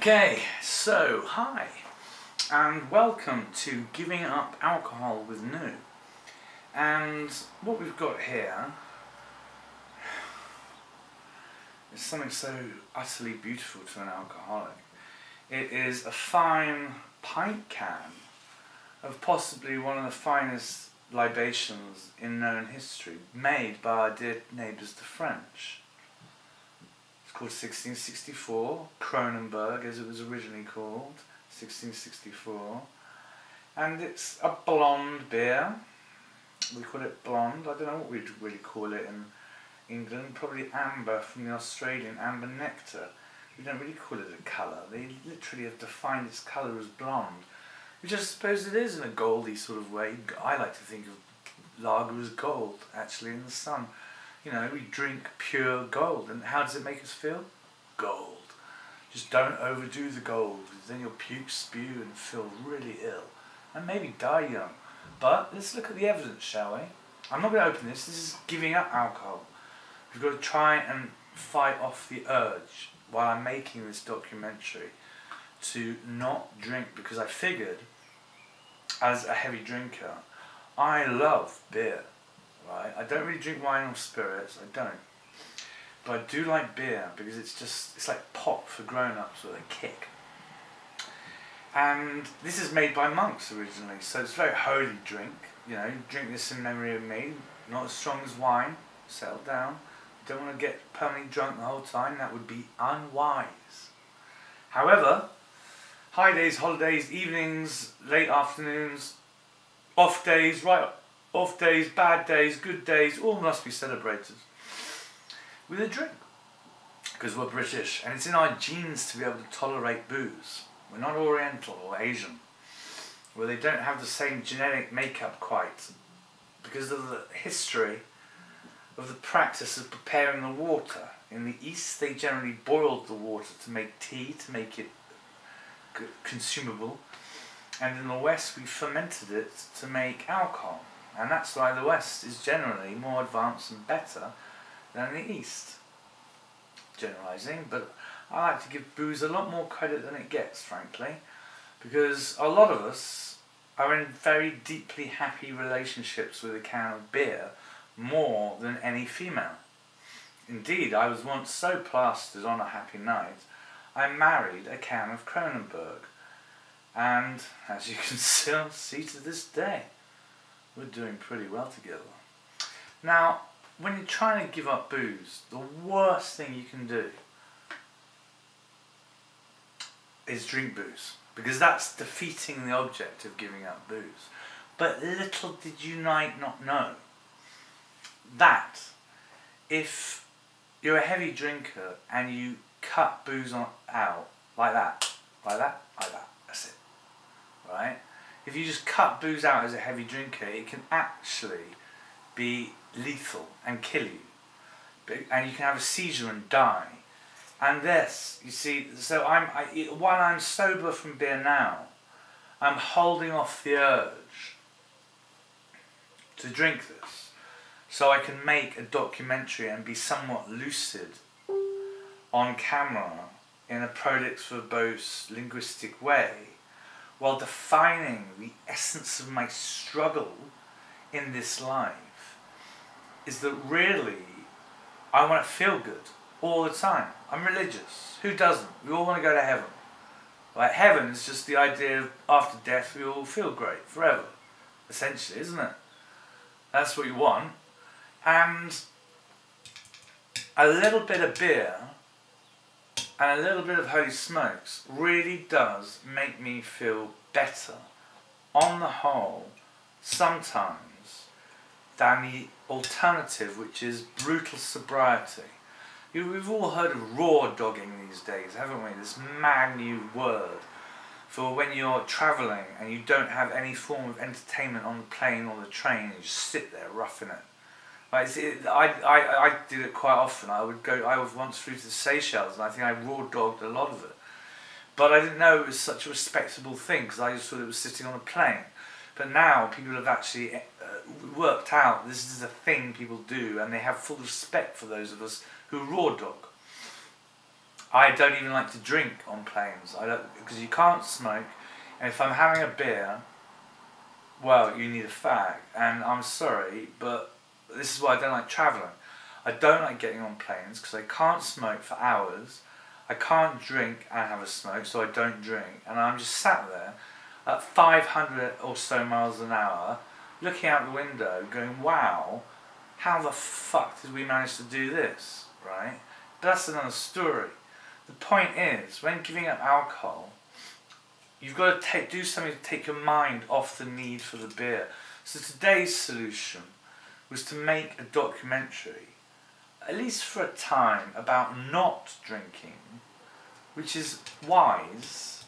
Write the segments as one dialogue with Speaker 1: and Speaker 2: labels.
Speaker 1: Okay, so hi and welcome to Giving Up Alcohol with New. And what we've got here is something so utterly beautiful to an alcoholic. It is a fine pint can of possibly one of the finest libations in known history, made by our dear neighbours the French. It's called 1664, Kronenbourg as it was originally called, 1664. And it's a blonde beer. We call it blonde. I don't know what we'd really call it in England. Probably amber from the Australian, amber nectar. We don't really call it a colour. They literally have defined its colour as blonde, which I suppose it is in a goldy sort of way. I like to think of lager as gold, actually, in the sun. You know, we drink pure gold, and how does it make us feel? Gold. Just don't overdo the gold, because then you'll puke, spew, and feel really ill, and maybe die young. But let's look at the evidence, shall we? I'm not going to open this. This is giving up alcohol. We've got to try and fight off the urge while I'm making this documentary to not drink, because I figured, as a heavy drinker, I love beer. Right? I don't really drink wine or spirits, I don't. But I do like beer because it's like pop for grown-ups with a kick. And this is made by monks originally, so it's a very holy drink. You know, drink this in memory of me. Not as strong as wine, settle down. Don't want to get permanently drunk the whole time, that would be unwise. However, high days, holidays, evenings, late afternoons, off days, off days, bad days, good days, all must be celebrated with a drink, because we're British and it's in our genes to be able to tolerate booze. We're not Oriental or Asian, where they don't have the same genetic makeup quite, because of the history of the practice of preparing the water. In the East they generally boiled the water to make tea, to make it consumable, and in the West we fermented it to make alcohol. And that's why the West is generally more advanced and better than the East. Generalising, but I like to give booze a lot more credit than it gets, frankly, because a lot of us are in very deeply happy relationships with a can of beer more than any female. Indeed, I was once so plastered on a happy night, I married a can of Kronenbourg, and as you can still see to this day, we're doing pretty well together. Now, when you're trying to give up booze, the worst thing you can do is drink booze, because that's defeating the object of giving up booze. But little did you not know that if you're a heavy drinker and you cut booze out like that, that's it, right? If you just cut booze out as a heavy drinker, it can actually be lethal and kill you. And you can have a seizure and die. And this, you see, so while I'm sober from beer now, I'm holding off the urge to drink this, so I can make a documentary and be somewhat lucid on camera in a prolix, verbose, linguistic way, while defining the essence of my struggle in this life, is that really I want to feel good all the time. I'm religious. Who doesn't? We all want to go to heaven. Like, heaven is just the idea of after death we all feel great forever, essentially, isn't it? That's what you want. And a little bit of beer and a little bit of holy smokes really does make me feel better, on the whole, sometimes, than the alternative, which is brutal sobriety. We've all heard of raw dogging these days, haven't we? This mad new word for when you're travelling and you don't have any form of entertainment on the plane or the train, and you just sit there roughing it. Like, I did it quite often. I was once flew to the Seychelles, and I think I raw dogged a lot of it. But I didn't know it was such a respectable thing, because I just thought it was sitting on a plane. But now people have actually worked out this is a thing people do, and they have full respect for those of us who raw dog. I don't even like to drink on planes. I don't, because you can't smoke, and if I'm having a beer, well, you need a fag. And I'm sorry, but this is why I don't like travelling. I don't like getting on planes because I can't smoke for hours. I can't drink and have a smoke, so I don't drink. And I'm just sat there at 500 or so miles an hour, looking out the window, going, wow, how the fuck did we manage to do this, right? But that's another story. The point is, when giving up alcohol, you've got to do something to take your mind off the need for the beer. So today's solution was to make a documentary, at least for a time, about not drinking, which is wise,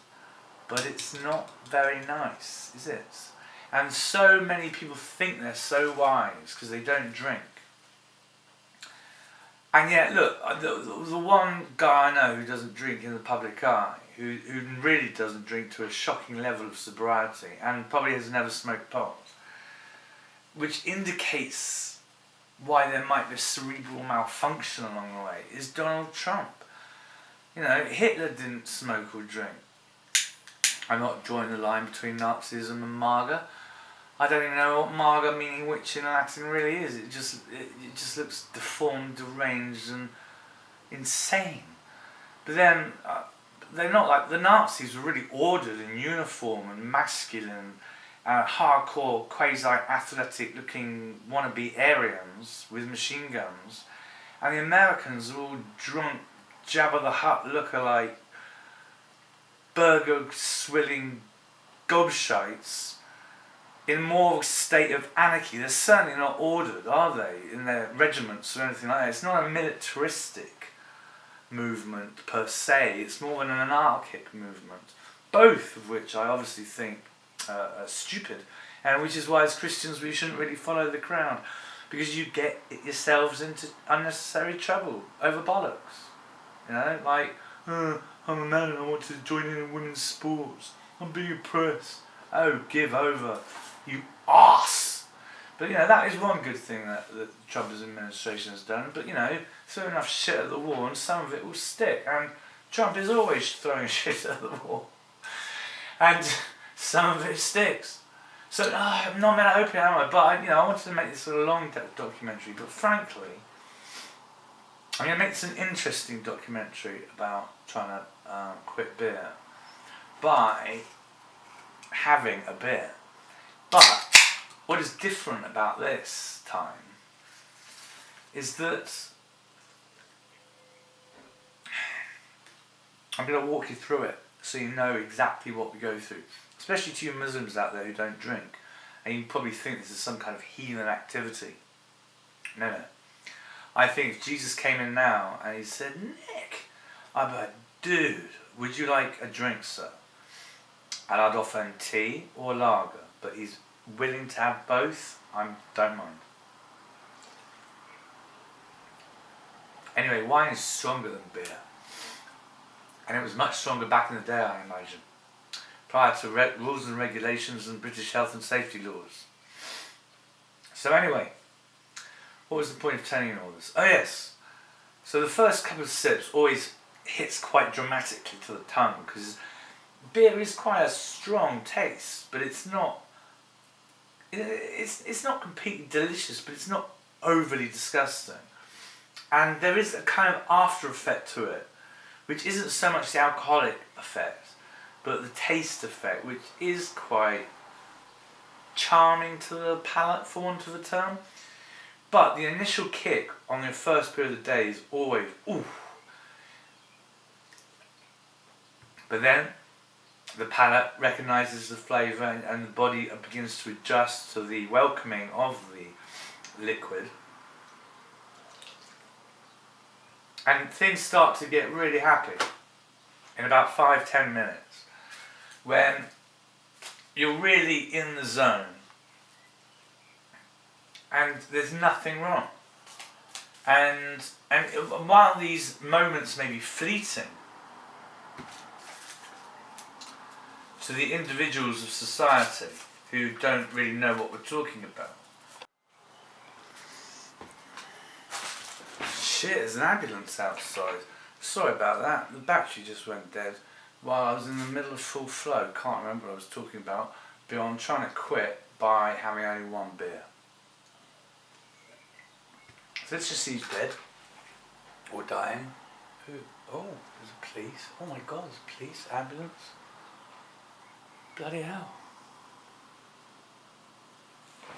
Speaker 1: but it's not very nice, is it? And so many people think they're so wise because they don't drink. And yet, look, the one guy I know who doesn't drink in the public eye, who really doesn't drink to a shocking level of sobriety, and probably has never smoked pot, which indicates why there might be cerebral malfunction along the way, is Donald Trump. You know, Hitler didn't smoke or drink. I'm not drawing the line between Nazism and MAGA. I don't even know what MAGA, meaning which in Latin, really is. It just looks deformed, deranged and insane. But then, they're not like, the Nazis were really ordered in uniform and masculine, hardcore, quasi-athletic looking wannabe Aryans with machine guns. And the Americans are all drunk, Jabba the Hutt lookalike, burger swilling gobshites in more state of anarchy. They're certainly not ordered, are they, in their regiments or anything like that. It's not a militaristic movement per se, it's more an anarchic movement, both of which I obviously think are stupid, and which is why as Christians we shouldn't really follow the crowd, because you get yourselves into unnecessary trouble over bollocks. You know, like, I'm a man and I want to join in women's sports, I'm being oppressed. Oh, give over, you arse! But you know, that is one good thing that the Trump's administration has done. But you know, throw enough shit at the wall and some of it will stick. And Trump is always throwing shit at the wall. And some of it sticks. So I'm not meant to open it, am I? But I wanted to make this a long documentary. But frankly, I'm going to make this an interesting documentary about trying to quit beer by having a beer. But what is different about this time is that I'm going to walk you through it so you know exactly what we go through, especially to you Muslims out there who don't drink, and you probably think this is some kind of heathen activity. No. I think if Jesus came in now and he said, Nick, I'd be like, dude, would you like a drink, sir? And I'd offer him tea or lager, but he's willing to have both, I don't mind. Anyway, wine is stronger than beer. And it was much stronger back in the day, I imagine, prior to rules and regulations and British health and safety laws. So anyway, what was the point of telling you all this? Oh yes, so the first couple of sips always hits quite dramatically to the tongue, because beer is quite a strong taste, but it's not completely delicious, but it's not overly disgusting. And there is a kind of after effect to it, which isn't so much the alcoholic effect, but the taste effect, which is quite charming to the palate, for want of a term. But the initial kick on the first beer of the day is always, ooh. But then the palate recognises the flavour and the body begins to adjust to the welcoming of the liquid. And things start to get really happy in about 5-10 minutes, when you're really in the zone and there's nothing wrong. And while these moments may be fleeting to the individuals of society who don't really know what we're talking about. Shit, there's an ambulance outside. Sorry about that. The battery just went dead while I was in the middle of full flow. Can't remember what I was talking about. But I'm trying to quit by having only one beer. So let's just see who's dead or dying. Who? Oh, there's a police. Oh my God, there's a police ambulance. Bloody hell.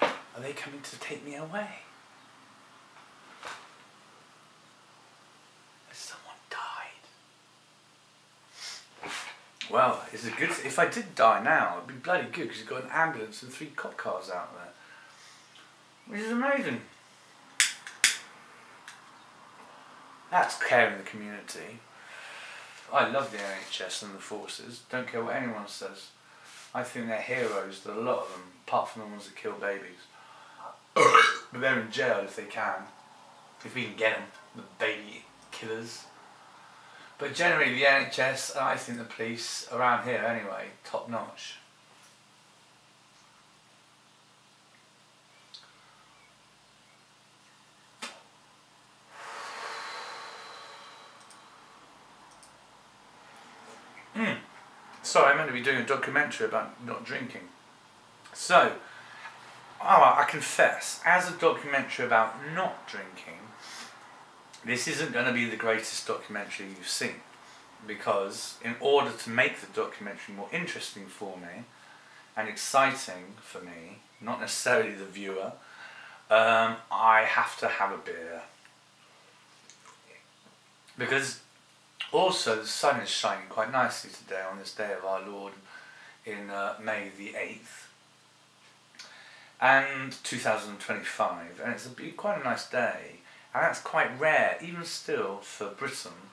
Speaker 1: Are they coming to take me away? Has someone died? Well, it's a good. If I did die now, it'd be bloody good because you've got an ambulance and 3 cop cars out there, which is amazing. That's caring the community. I love the NHS and the forces. Don't care what anyone says. I think they're heroes. That a lot of them, apart from the ones that kill babies. But they're in jail if they can. If we can get them, the baby killers. But generally the NHS, and I think the police, around here anyway, top notch. Sorry, I'm meant to be doing a documentary about not drinking. So, I confess, as a documentary about not drinking, this isn't going to be the greatest documentary you've seen. Because in order to make the documentary more interesting for me and exciting for me, not necessarily the viewer, I have to have a beer. Because also the sun is shining quite nicely today on this day of our Lord in May the 8th. And 2025, and it's quite a nice day, and that's quite rare, even still, for Britain.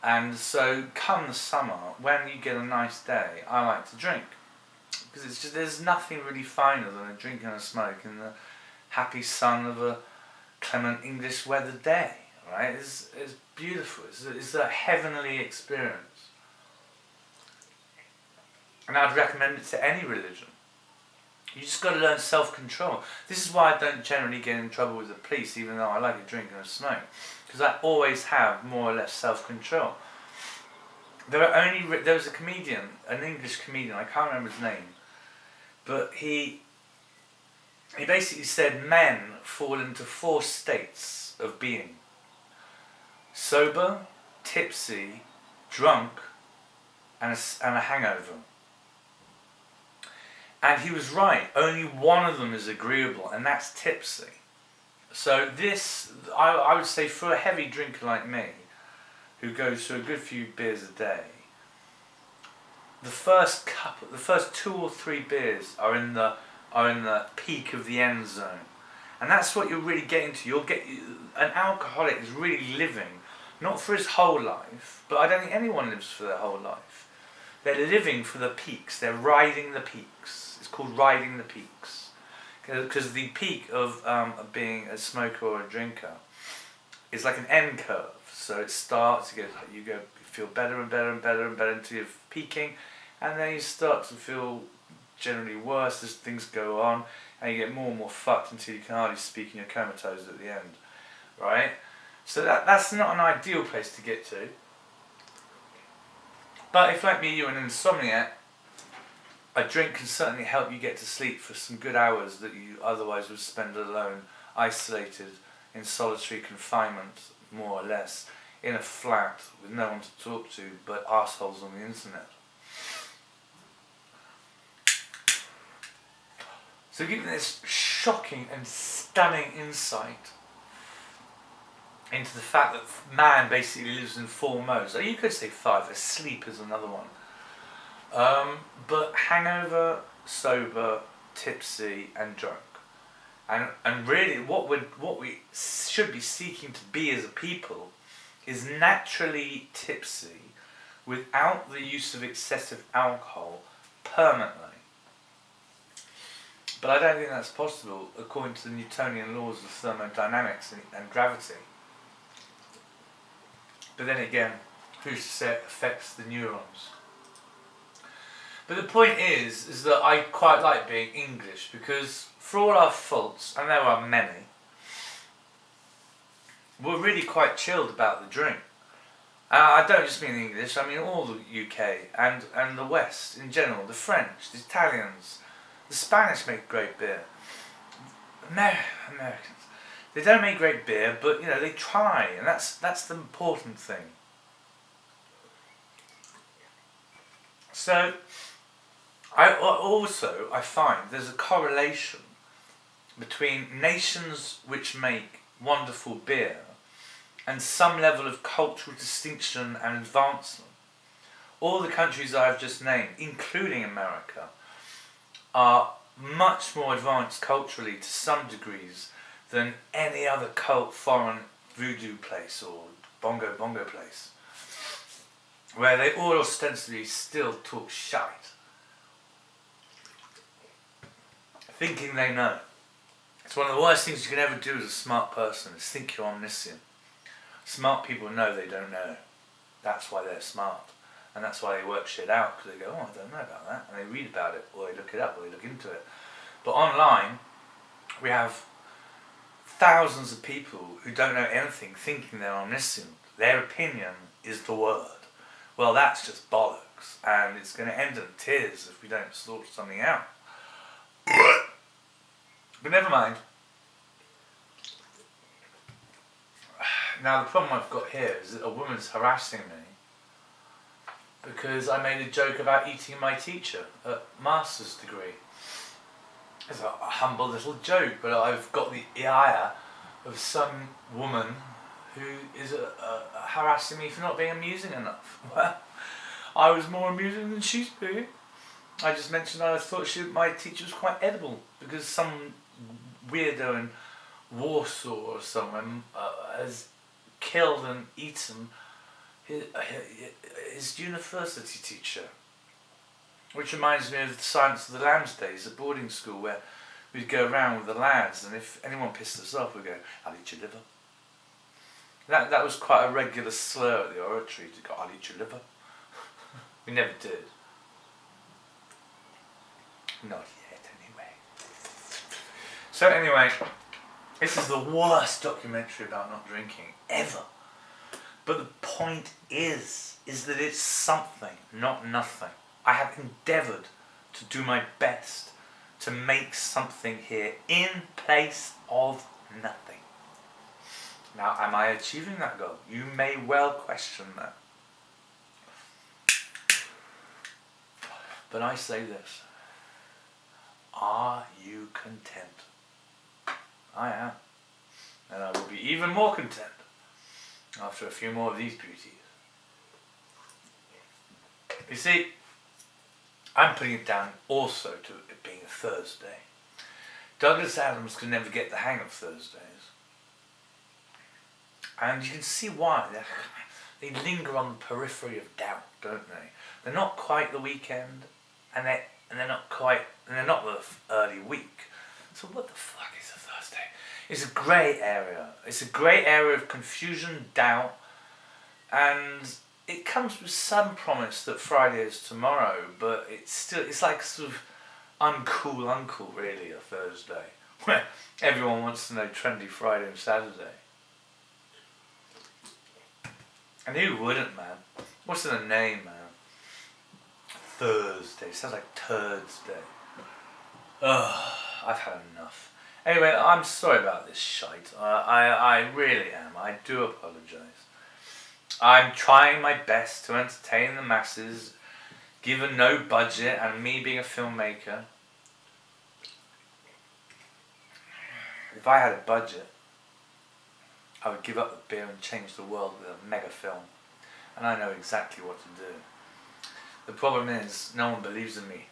Speaker 1: And so, come the summer, when you get a nice day, I like to drink, because it's just there's nothing really finer than a drink and a smoke in the happy sun of a clement English weather day, right? It's beautiful. It's a heavenly experience, and I'd recommend it to any religion. You just got to learn self-control. This is why I don't generally get in trouble with the police, even though I like a drink and a smoke, because I always have more or less self-control. There was a comedian, an English comedian, I can't remember his name, but he basically said men fall into 4 states of being: sober, tipsy, drunk, and a hangover. And he was right, only one of them is agreeable, and that's tipsy. So this, I would say, for a heavy drinker like me, who goes through a good few beers a day, the first 2 or 3 beers are in the peak of the end zone. And that's what you're really getting to. An alcoholic is really living, not for his whole life, but I don't think anyone lives for their whole life. They're living for the peaks, they're riding the peaks. It's called riding the peaks. Because the peak of being a smoker or a drinker is like an end curve. So it starts, you feel better and better and better and better until you're peaking, and then you start to feel generally worse as things go on, and you get more and more fucked until you can hardly speak and you're comatose at the end, right? So that's not an ideal place to get to. But if, like me, you're an insomniac, a drink can certainly help you get to sleep for some good hours that you otherwise would spend alone, isolated, in solitary confinement, more or less, in a flat with no one to talk to but arseholes on the internet. So given this shocking and stunning insight into the fact that man basically lives in 4 modes, or you could say 5, sleep is another one. But hangover, sober, tipsy and drunk. And really what we should be seeking to be as a people is naturally tipsy without the use of excessive alcohol permanently. But I don't think that's possible according to the Newtonian laws of thermodynamics and gravity. But then again, who's to say it affects the neurons? But the point is that I quite like being English, because for all our faults, and there are many, we're really quite chilled about the drink. I don't just mean English, I mean all the UK and the West in general, the French, the Italians, the Spanish make great beer. Americans, they don't make great beer, but they try, and that's the important thing. So, I find there's a correlation between nations which make wonderful beer and some level of cultural distinction and advancement. All the countries I've just named, including America, are much more advanced culturally to some degrees than any other foreign voodoo place or bongo place, where they all ostensibly still talk shite, thinking they know. It's one of the worst things you can ever do as a smart person, is think you're omniscient. Smart people know they don't know. That's why they're smart. And that's why they work shit out, because they go, oh, I don't know about that. And they read about it, or they look it up, or they look into it. But online, we have thousands of people who don't know anything thinking they're omniscient. Their opinion is the word. Well, that's just bollocks. And it's going to end in tears if we don't sort something out. But never mind. Now the problem I've got here is that a woman's harassing me because I made a joke about eating my teacher at master's degree. It's a humble little joke, but I've got the ire of some woman who is harassing me for not being amusing enough. Well, I was more amusing than she's being. I just mentioned I thought my teacher was quite edible because some weirdo in Warsaw or somewhere has killed and eaten his university teacher. Which reminds me of the Silence of the Lambs days at boarding school, where we'd go around with the lads, and if anyone pissed us off, we'd go, I'll eat your liver. That was quite a regular slur at the oratory, to go, I'll eat your liver. We never did. Not yet, anyway. So anyway, this is the worst documentary about not drinking ever. But the point is that it's something, not nothing. I have endeavoured to do my best to make something here in place of nothing. Now, am I achieving that goal? You may well question that. But I say this. Are you content? I am. And I will be even more content after a few more of these beauties. You see, I'm putting it down also to it being a Thursday. Douglas Adams could never get the hang of Thursdays. And you can see why. They linger on the periphery of doubt, don't they? They're not quite the weekend, and they're not the early week. So what the fuck is a Thursday? It's a grey area. It's a grey area of confusion, doubt, and it comes with some promise that Friday is tomorrow, but it's like sort of uncool really, a Thursday, where everyone wants to know trendy Friday and Saturday. And who wouldn't, man? What's in a name, man? Thursday. Sounds like Turds Day. Ugh, I've had enough. Anyway, I'm sorry about this shite. I really am. I do apologise. I'm trying my best to entertain the masses, given no budget and me being a filmmaker. If I had a budget, I would give up the beer and change the world with a mega film. And I know exactly what to do. The problem is, no one believes in me.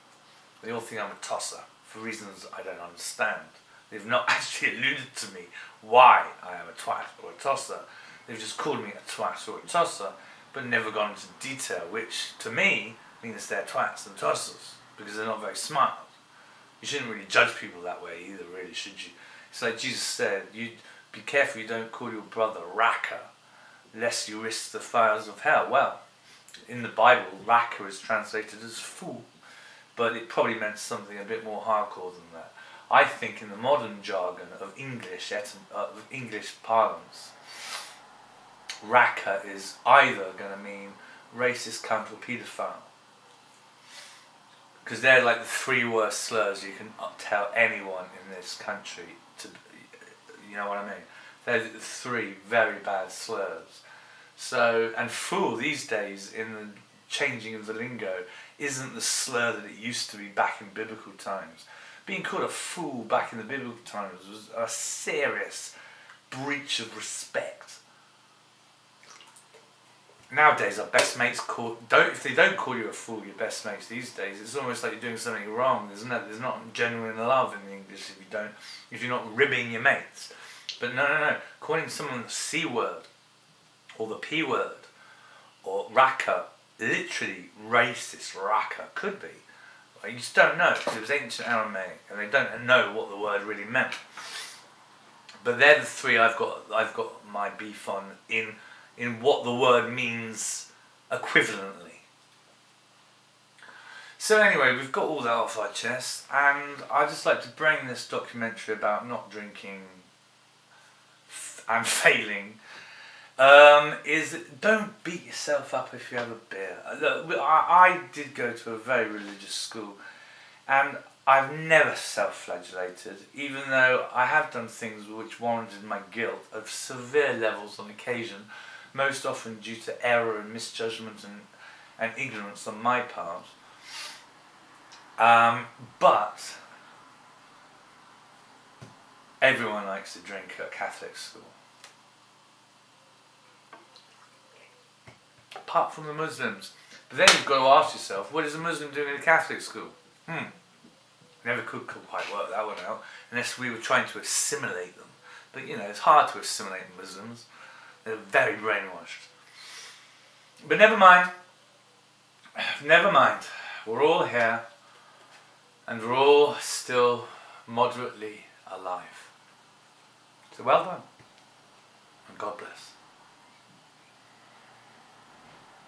Speaker 1: They all think I'm a tosser, for reasons I don't understand. They've not actually alluded to me why I am a twat or a tosser. They've just called me a twat or a tosser, but never gone into detail, which, to me, means they're twats and tossers, because they're not very smart. You shouldn't really judge people that way either, really, should you? It's like Jesus said, you be careful you don't call your brother Raca, lest you risk the fires of hell. Well, in the Bible, Raca is translated as fool, but it probably meant something a bit more hardcore than that. I think in the modern jargon of English parlance, Raka is either going to mean racist, cunt, or paedophile. Because they're like the three worst slurs you can tell anyone in this country to, you know what I mean? They're the three very bad slurs. So, and fool these days in the changing of the lingo isn't the slur that it used to be back in biblical times. Being called a fool back in the biblical times was a serious breach of respect. Nowadays, our best mates if they don't call you a fool, your best mates these days, it's almost like you're doing something wrong, isn't it? There's not genuine love in the English if you're not ribbing your mates. But no, calling someone the C word, or the P word, or raka, literally racist raka, could be. You just don't know, because it was ancient Aramaic, and they don't know what the word really meant. But they're the three I've got my beef on in what the word means equivalently. So anyway, we've got all that off our chest, and I'd just like to bring this documentary about not drinking and failing, is don't beat yourself up if you have a beer. Look, I did go to a very religious school, and I've never self-flagellated, even though I have done things which warranted my guilt of severe levels on occasion, most often due to error and misjudgment and ignorance on my part. But everyone likes to drink at Catholic school. Apart from the Muslims. But then you've got to ask yourself, what is a Muslim doing in a Catholic school? Never could quite work that one out, unless we were trying to assimilate them. But it's hard to assimilate Muslims. They're very brainwashed. But never mind. We're all here, and we're all still moderately alive. So well done, and God bless.